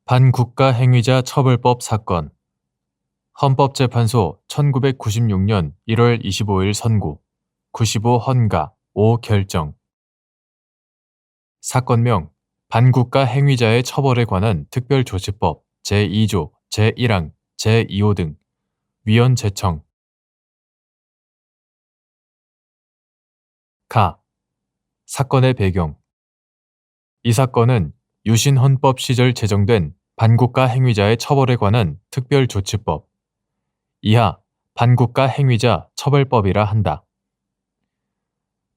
반국가 행위자 처벌법 사건. 헌법재판소 1996년 1월 25일 선고, 95 헌가, 5 결정. 사건명 반국가 행위자의 처벌에 관한 특별조치법 제2조, 제1항, 제2호 등. 위헌 제청. 가. 사건의 배경. 이 사건은 유신 헌법 시절 제정된 반국가 행위자의 처벌에 관한 특별조치법 이하 반국가 행위자 처벌법이라 한다.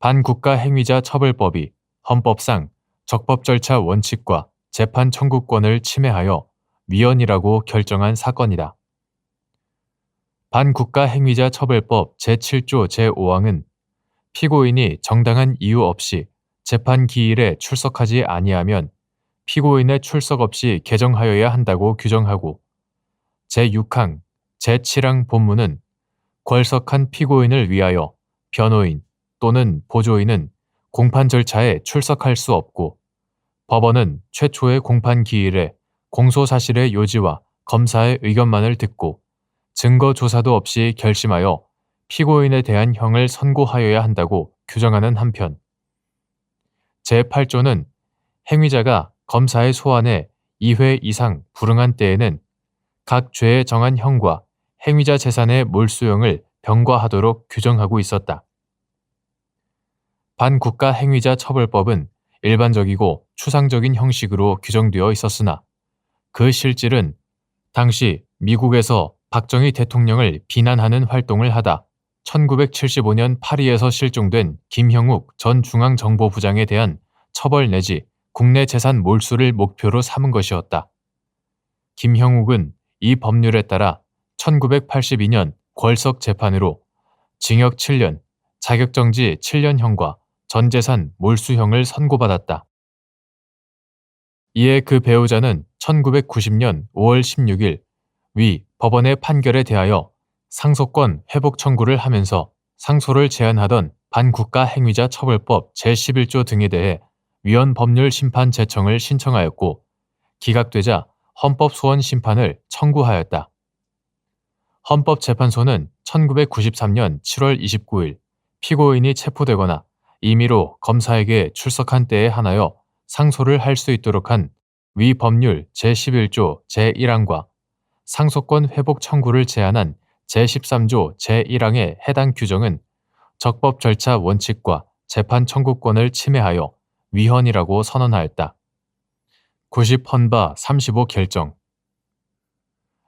반국가 행위자 처벌법이 헌법상 적법 절차 원칙과 재판 청구권을 침해하여 위헌이라고 결정한 사건이다. 반국가 행위자 처벌법 제7조 제5항은 피고인이 정당한 이유 없이 재판 기일에 출석하지 아니하면 피고인의 출석 없이 개정하여야 한다고 규정하고, 제6항, 제7항 본문은 궐석한 피고인을 위하여 변호인 또는 보조인은 공판 절차에 출석할 수 없고, 법원은 최초의 공판 기일에 공소사실의 요지와 검사의 의견만을 듣고 증거 조사도 없이 결심하여 피고인에 대한 형을 선고하여야 한다고 규정하는 한편, 제8조는 행위자가 검사의 소환에 2회 이상 불응한 때에는 각 죄에 정한 형과 행위자 재산의 몰수형을 병과하도록 규정하고 있었다. 반국가 행위자 처벌법은 일반적이고 추상적인 형식으로 규정되어 있었으나 그 실질은 당시 미국에서 박정희 대통령을 비난하는 활동을 하다 1975년 파리에서 실종된 김형욱 전 중앙정보부장에 대한 처벌 내지 국내 재산 몰수를 목표로 삼은 것이었다. 김형욱은 이 법률에 따라 1982년 궐석 재판으로 징역 7년, 자격정지 7년형과 전재산 몰수형을 선고받았다. 이에 그 배우자는 1990년 5월 16일 위 법원의 판결에 대하여 상소권 회복 청구를 하면서 상소를 제한하던 반국가 행위자 처벌법 제11조 등에 대해 위헌 법률 심판 제청을 신청하였고, 기각되자 헌법소원 심판을 청구하였다. 헌법재판소는 1993년 7월 29일 피고인이 체포되거나 임의로 검사에게 출석한 때에 한하여 상소를 할 수 있도록 한 위 법률 제11조 제1항과 상소권 회복 청구를 제한한 제13조 제1항의 해당 규정은 적법 절차 원칙과 재판 청구권을 침해하여 위헌이라고 선언하였다. 90 헌바 35 결정.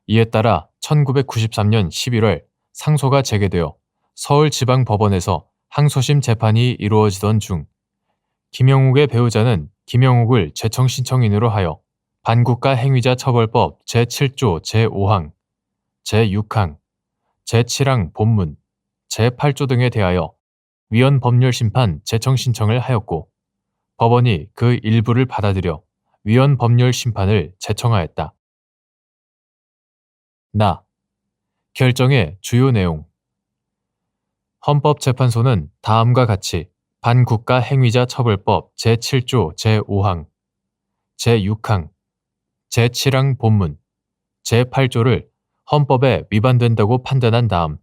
이에 따라 1993년 11월 상소가 제기되어 서울지방법원에서 항소심 재판이 이루어지던 중 김형욱의 배우자는 김형욱을 제청 신청인으로 하여 반국가 행위자 처벌법 제7조 제5항, 제6항, 제7항 본문, 제8조 등에 대하여 위헌 법률 심판 제청 신청을 하였고, 법원이 그 일부를 받아들여 위헌 법률 심판을 제청하였다. 결정의 주요 내용. 헌법재판소는 다음과 같이 반국가 행위자 처벌법 제7조 제5항, 제6항, 제7항 본문, 제8조를 헌법에 위반된다고 판단한 다음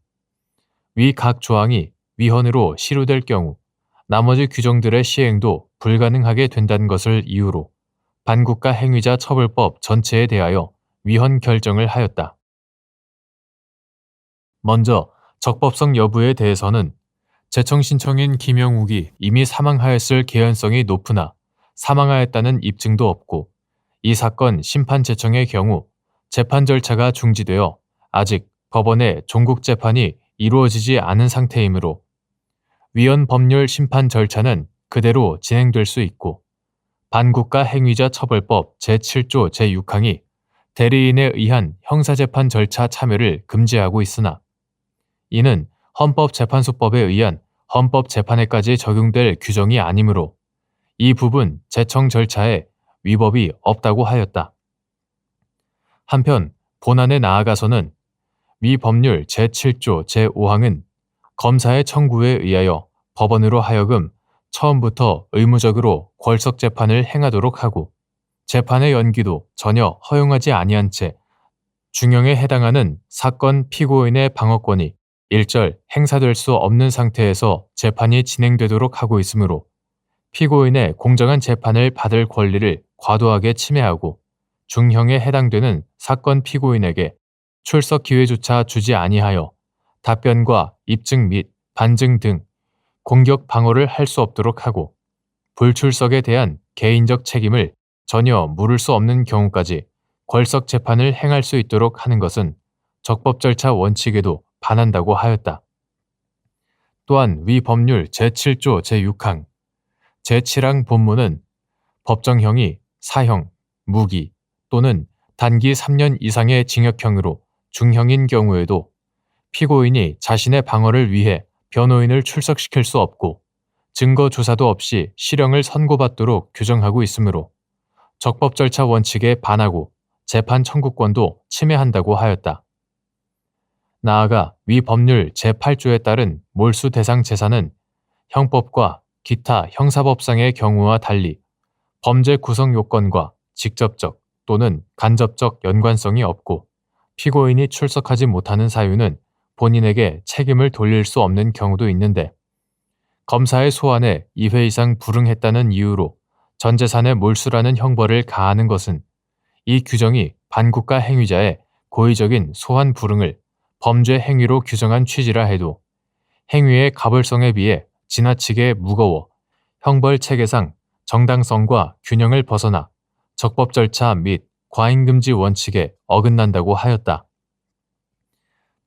위 각 조항이 위헌으로 시효될 경우 나머지 규정들의 시행도 불가능하게 된다는 것을 이유로 반국가 행위자 처벌법 전체에 대하여 위헌 결정을 하였다. 먼저 적법성 여부에 대해서는 제청 신청인 김형욱이 이미 사망하였을 개연성이 높으나 사망하였다는 입증도 없고, 이 사건 심판 제청의 경우 재판 절차가 중지되어 아직 법원의 종국 재판이 이루어지지 않은 상태이므로 위헌 법률 심판 절차는 그대로 진행될 수 있고, 반국가 행위자 처벌법 제7조 제6항이 대리인에 의한 형사재판 절차 참여를 금지하고 있으나 이는 헌법재판소법에 의한 헌법재판에까지 적용될 규정이 아니므로 이 부분 제청 절차에 위법이 없다고 하였다. 한편 본안에 나아가서는 위 법률 제7조 제5항은 검사의 청구에 의하여 법원으로 하여금 처음부터 의무적으로 궐석 재판을 행하도록 하고, 재판의 연기도 전혀 허용하지 아니한 채 중형에 해당하는 사건 피고인의 방어권이 일절 행사될 수 없는 상태에서 재판이 진행되도록 하고 있으므로 피고인의 공정한 재판을 받을 권리를 과도하게 침해하고 중형에 해당되는 사건 피고인에게 출석 기회조차 주지 아니하여 답변과 입증 및 반증 등 공격 방어를 할 수 없도록 하고 불출석에 대한 개인적 책임을 전혀 물을 수 없는 경우까지 궐석 재판을 행할 수 있도록 하는 것은 적법 절차 원칙에도 반한다고 하였다. 또한 위 법률 제7조 제6항, 제7항 본문은 법정형이 사형, 무기 또는 단기 3년 이상의 징역형으로 중형인 경우에도 피고인이 자신의 방어를 위해 변호인을 출석시킬 수 없고 증거 조사도 없이 실형을 선고받도록 규정하고 있으므로 적법 절차 원칙에 반하고 재판 청구권도 침해한다고 하였다. 나아가 위 법률 제8조에 따른 몰수 대상 재산은 형법과 기타 형사법상의 경우와 달리 범죄 구성 요건과 직접적 또는 간접적 연관성이 없고 피고인이 출석하지 못하는 사유는 본인에게 책임을 돌릴 수 없는 경우도 있는데 검사의 소환에 2회 이상 불응했다는 이유로 전 재산의 몰수라는 형벌을 가하는 것은 이 규정이 반국가 행위자의 고의적인 소환 불응을 범죄 행위로 규정한 취지라 해도 행위의 가벌성에 비해 지나치게 무거워 형벌 체계상 정당성과 균형을 벗어나 적법 절차 및 과잉금지 원칙에 어긋난다고 하였다.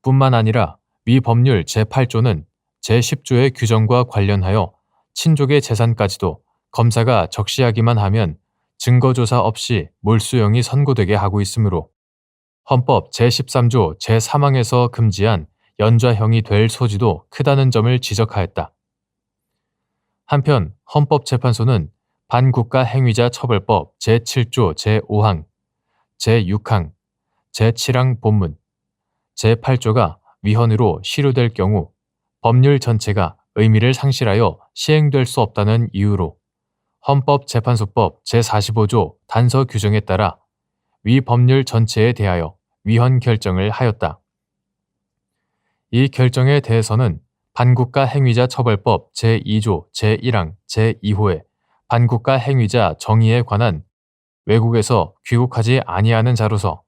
뿐만 아니라 위 법률 제8조는 제10조의 규정과 관련하여 친족의 재산까지도 검사가 적시하기만 하면 증거조사 없이 몰수형이 선고되게 하고 있으므로 헌법 제13조 제3항에서 금지한 연좌형이 될 소지도 크다는 점을 지적하였다. 한편 헌법재판소는 반국가 행위자 처벌법 제7조 제5항, 제6항, 제7항 본문, 제8조가 위헌으로 실효될 경우 법률 전체가 의미를 상실하여 시행될 수 없다는 이유로 헌법재판소법 제45조 단서 규정에 따라 위 법률 전체에 대하여 위헌 결정을 하였다. 이 결정에 대해서는 반국가 행위자 처벌법 제2조 제1항 제2호의 반국가 행위자 정의에 관한 외국에서 귀국하지 아니하는 자로서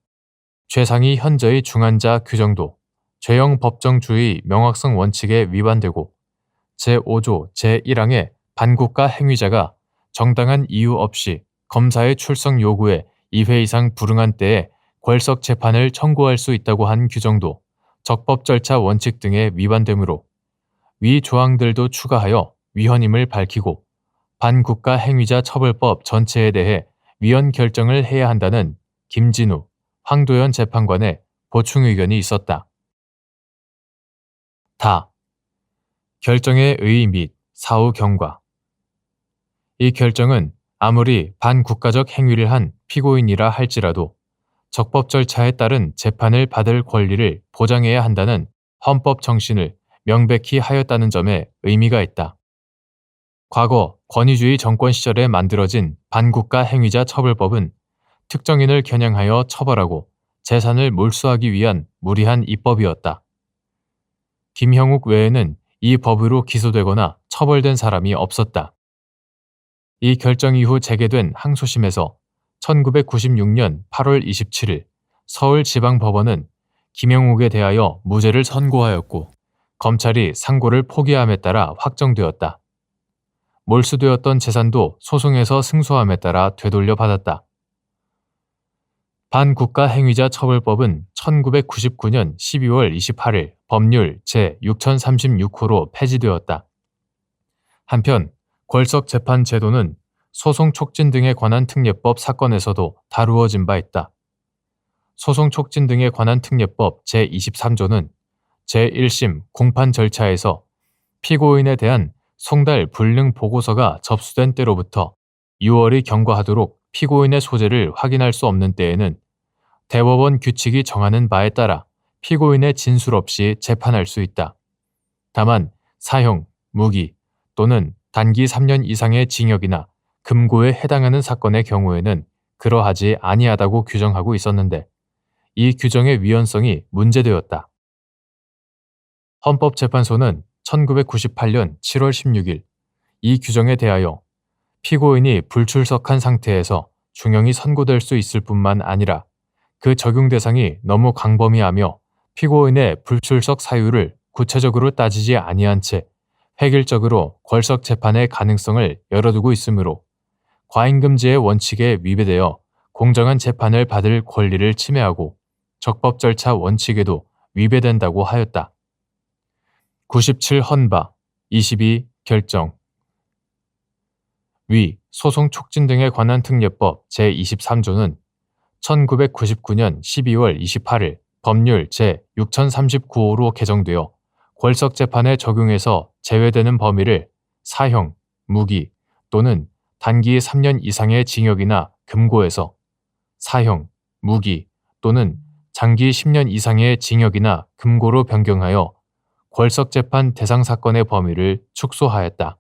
최상위 현저히 중한 자 규정도 죄형 법정주의 명확성 원칙에 위반되고 제5조 제1항의 반국가 행위자가 정당한 이유 없이 검사의 출석 요구에 2회 이상 불응한 때에 궐석 재판을 청구할 수 있다고 한 규정도 적법 절차 원칙 등에 위반되므로 위 조항들도 추가하여 위헌임을 밝히고 반국가 행위자 처벌법 전체에 대해 위헌 결정을 해야 한다는 김진우, 황도현 재판관의 보충 의견이 있었다. 다. 결정의 의의 및 사후 경과. 이 결정은 아무리 반국가적 행위를 한 피고인이라 할지라도 적법 절차에 따른 재판을 받을 권리를 보장해야 한다는 헌법 정신을 명백히 하였다는 점에 의미가 있다. 과거 권위주의 정권 시절에 만들어진 반국가 행위자 처벌법은 특정인을 겨냥하여 처벌하고 재산을 몰수하기 위한 무리한 입법이었다. 김형욱 외에는 이 법으로 기소되거나 처벌된 사람이 없었다. 이 결정 이후 재개된 항소심에서 1996년 8월 27일 서울지방법원은 김형욱에 대하여 무죄를 선고하였고 검찰이 상고를 포기함에 따라 확정되었다. 몰수되었던 재산도 소송에서 승소함에 따라 되돌려 받았다. 반국가 행위자 처벌법은 1999년 12월 28일 법률 제6036호로 폐지되었다. 한편 궐석 재판 제도는 소송 촉진 등에 관한 특례법 사건에서도 다루어진 바 있다. 소송 촉진 등에 관한 특례법 제23조는 제1심 공판 절차에서 피고인에 대한 송달 불능 보고서가 접수된 때로부터 6월이 경과하도록 피고인의 소재를 확인할 수 없는 때에는 대법원 규칙이 정하는 바에 따라 피고인의 진술 없이 재판할 수 있다. 다만 사형, 무기 또는 단기 3년 이상의 징역이나 금고에 해당하는 사건의 경우에는 그러하지 아니하다고 규정하고 있었는데 이 규정의 위헌성이 문제되었다. 헌법재판소는 1998년 7월 16일 이 규정에 대하여 피고인이 불출석한 상태에서 중형이 선고될 수 있을 뿐만 아니라 그 적용 대상이 너무 광범위하며 피고인의 불출석 사유를 구체적으로 따지지 아니한 채 획일적으로 궐석 재판의 가능성을 열어두고 있으므로 과잉금지의 원칙에 위배되어 공정한 재판을 받을 권리를 침해하고 적법 절차 원칙에도 위배된다고 하였다. 97헌바 22 결정 위 소송 촉진 등에 관한 특례법 제23조는 1999년 12월 28일 법률 제6039호로 개정되어 궐석 재판에 적용해서 제외되는 범위를 사형, 무기 또는 단기 3년 이상의 징역이나 금고에서 사형, 무기 또는 장기 10년 이상의 징역이나 금고로 변경하여 궐석 재판 대상 사건의 범위를 축소하였다.